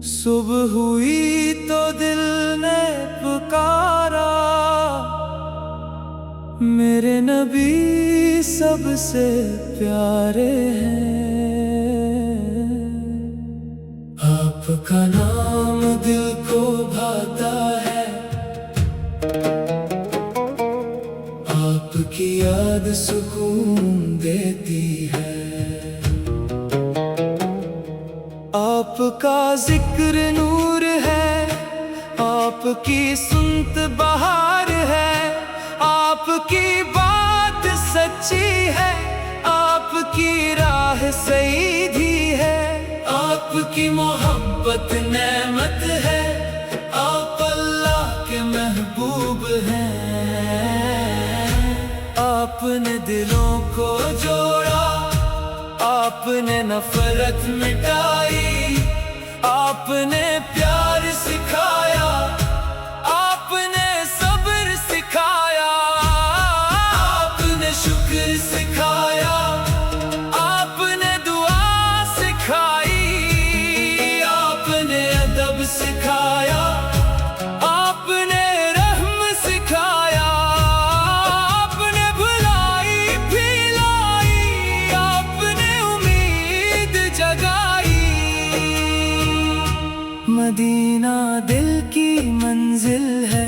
सुबह हुई तो दिल ने पुकारा, मेरे नबी सबसे प्यारे हैं। आपका नाम दिल को भाता है, आपकी याद सुकून देती है। आपका जिक्र नूर है, आपकी सुनत बहार है। आपकी बात सच्ची है, आपकी राह सईदी है। आपकी मोहब्बत नेमत है, आप अल्लाह के महबूब हैं। आपने दिलों को जोड़ा, आपने नफरत मिटाई। आपने प्यार सिखाया, आपने सब्र सिखाया। आपने शुक्र सिखाया, आपने दुआ सिखाई। आपने अदब सिखाया, आपने रहम सिखाया। आपने भलाई फैलाई, आपने उम्मीद जगाई। मदीना दिल की मंजिल है,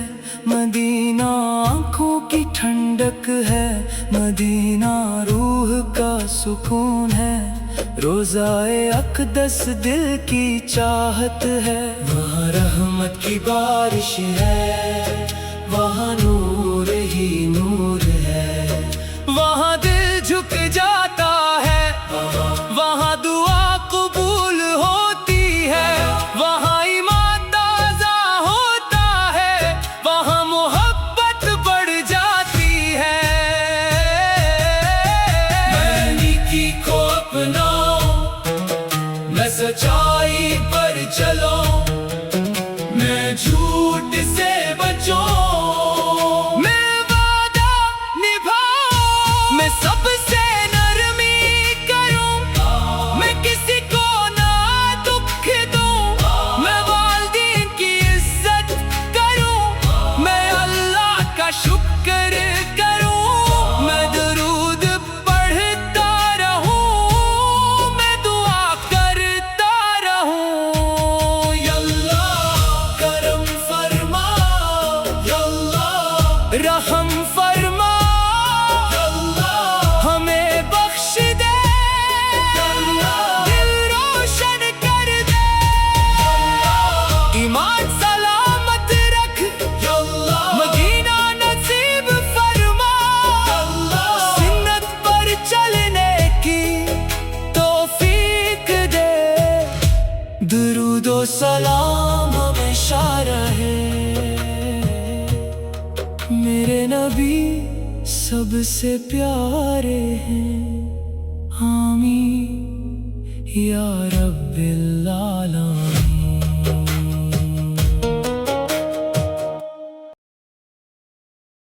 मदीना आँखों की ठंडक है। मदीना रूह का सुकून है, रोज़ाए अक़दस दिल की चाहत है। वहाँ रहमत की बारिश है, वहाँ नूर ही नूर है। वहाँ दिल झुक जाता है, वहाँ दुआ कबूल होती है। वहाँ ईमान ताज़ा होता है, वहाँ मोहब्बत बढ़ जाती है। मैं नेकी को अपनाऊं, मैं सच्चाई पर चलूं, मैं झूठ से बचूं। मैं वादा निभाऊं, मैं सबसे नरमी करूं, मैं किसी को ना दुख दूं। मैं वालिदैन की इज्जत करूं, मैं अल्लाह का शुक्र करूं। मैं दरूद पढ़ता रहूं, मैं दुआ करता रहूं। या अल्लाह करम फरमा, या अल्लाह रहम फरमा। या अल्लाह हमें बख्श दे, या अल्लाह दिल रोशन कर दे। या अल्लाह ईमान सलामत रख, या अल्लाह मदीना नसीब फरमा। या अल्लाह सुन्नत पर चलने की तौफीक दे। दुरूद और सलाम हमेशा रहे, मेरे नबी सबसे प्यारे हैं। आमीन या रब्बिल